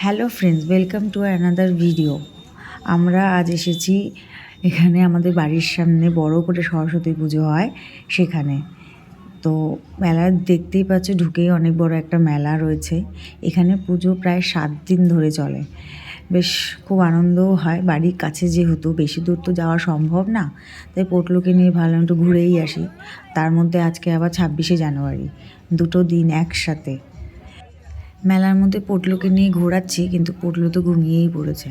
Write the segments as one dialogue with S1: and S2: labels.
S1: Hello friends, welcome to another video. আমরা আজ এসেছি এখানে আমাদের বাড়ির সামনে বড় করে সরস্বতী পুজো হয় সেখানে। তো মেলা দেখতেই পাচ্ছ, ঢুকেই অনেক বড় একটা মেলা রয়েছে। এখানে পুজো প্রায় 7 দিন ধরে চলে। বেশ খুব আনন্দও হয়। বাড়ির কাছে যেহেতু বেশি দূর তো যাওয়া সম্ভব না, তাই পোটলোকে নিয়ে ভাবলাম একটু ঘুরেই আসি। তার মধ্যে আজকে আবার 26শে জানুয়ারি, দুটো দিন একসাথে। মেলার মধ্যে পোটলোকে নিয়ে ঘোরাচ্ছি, কিন্তু পোটলো তো ঘুমিয়েই পড়েছে।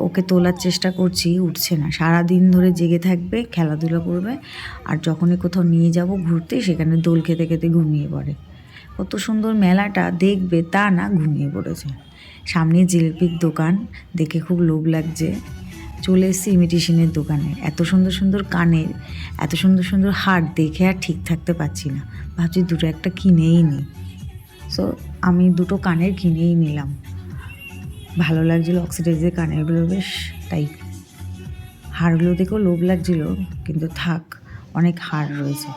S1: ওকে তোলার চেষ্টা করছি, উঠছে না। সারা দিন ধরে জেগে থাকবে, খেলাধুলা করবে, আর যখনই কোথাও নিয়ে যাব ঘুরতে সেখানে দোল খেতে খেতে ঘুমিয়ে পড়ে। কত সুন্দর মেলাটা দেখবে তা না, ঘুমিয়ে পড়েছে। সামনে জিলিপির দোকান, দেখে খুব লোভ লাগছে। চলে এসেছি ইমিটেশনের দোকানে। এত সুন্দর সুন্দর কানের, এত সুন্দর সুন্দর হার দেখে আর ঠিক থাকতে পারছি না। ভাবছি দুটো একটা কিনেই নিই। সো আমি দুটো কানের কিনেই নিলাম। ভালো লাগছিলো অক্সিডাইজের কানেরগুলো বেশ, তাই হারগুলো দেখেও লোভ লাগছিল, কিন্তু থাক, অনেক হার রয়েছে।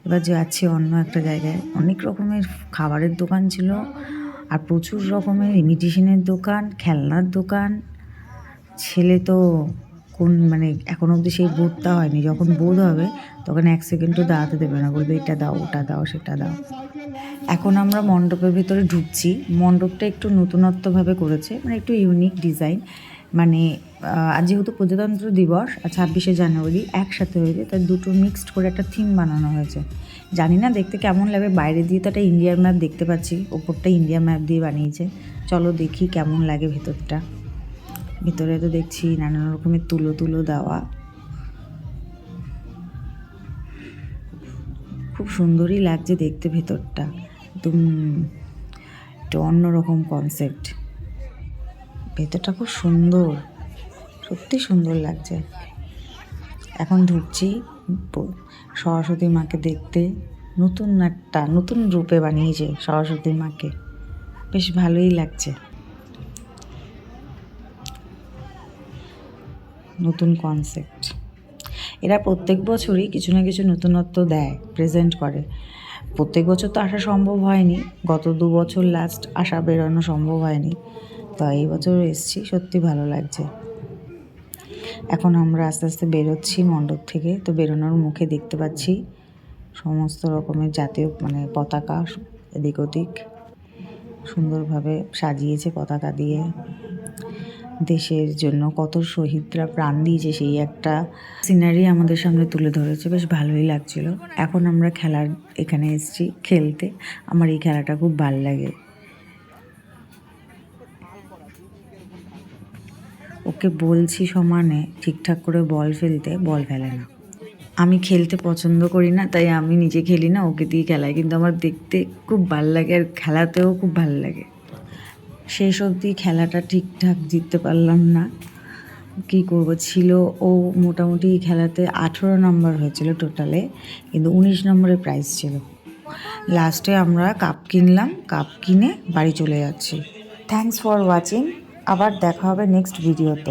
S1: এবার যাচ্ছি অন্য একটা জায়গায়। অনেক রকমের খাবারের দোকান ছিল, আর প্রচুর রকমের ইমিটেশনের দোকান, খেলনার দোকান। ছেলে তো এখন অবধি সেই বোধটা হয়নি। যখন বোধ হবে তখন 1 সেকেন্ডও দাঁড়াতে দেবে না, বলবে এটা দাও, ওটা দাও, সেটা দাও। এখন আমরা মণ্ডপের ভিতরে ঢুকছি। মণ্ডপটা একটু নতুনত্বভাবে করেছে, একটু ইউনিক ডিজাইন। আজ যেহেতু প্রজাতন্ত্র দিবস আর 26শে জানুয়ারি একসাথে হয়েছে, তাই দুটো মিক্সড করে একটা থিম বানানো হয়েছে। জানি না দেখতে কেমন লাগে। বাইরে দিয়ে তো একটা ইন্ডিয়ার ম্যাপ দেখতে পাচ্ছি, ওপরটা ইন্ডিয়া ম্যাপ দিয়ে বানিয়েছে। চলো দেখি কেমন লাগে ভেতরটা। ভিতরে তো দেখছি নানান রকমের তুলো দেওয়া, খুব সুন্দরই লাগছে দেখতে ভেতরটা। একদম একটা অন্যরকম কনসেপ্ট। ভেতরটা খুব সুন্দর, সত্যি সুন্দর লাগছে। এখন ঢুকছি সরস্বতী মাকে দেখতে। নতুন রূপে বানিয়েছে সরস্বতী মাকে, বেশ ভালোই লাগছে। নতুন কনসেপ্ট। এরা প্রত্যেক বছরই কিছু না কিছু নতুনত্ব দেয়, প্রেজেন্ট করে। প্রত্যেক বছর তো আসা সম্ভব হয়নি, গত 2 বছর লাস্ট আসা বেরোনো সম্ভব হয়নি, তো এই বছর এসেছি, সত্যি ভালো লাগছে। এখন আমরা আস্তে আস্তে বেরোচ্ছি মণ্ডপ থেকে। তো বেরোনোর মুখে দেখতে পাচ্ছি সমস্ত রকমের জাতীয় পতাকা এদিক ওদিক সুন্দরভাবে সাজিয়েছে পতাকা দিয়ে। দেশের জন্য কত শহীদরা প্রাণ দিয়েছে সেই একটা সিনারি আমাদের সামনে তুলে ধরেছে, বেশ ভালোই লাগছিল। এখন আমরা এখানে এসেছি খেলতে। আমার এই খেলাটা খুব ভালো লাগে। ওকে বলছি সমানে ঠিকঠাক করে বল ফেলতে, বল ফেলে না। আমি খেলতে পছন্দ করি না, তাই আমি নিজে খেলি না, ওকে দিয়ে খেলাই। কিন্তু আমার দেখতে খুব ভালো লাগে, আর খেলাতেও খুব ভালো লাগে। শেষ অবধি খেলাটা ঠিকঠাক জিততে পারলাম না, কী করবো। ও মোটামুটি খেলাতে 18 নম্বর হয়েছিল টোটালে, কিন্তু 19 নম্বরের প্রাইজ ছিল। লাস্টে আমরা কাপ কিনলাম, কাপ কিনে বাড়ি চলে যাচ্ছি। Thanks for watching. আবার দেখা হবে নেক্সট ভিডিওতে।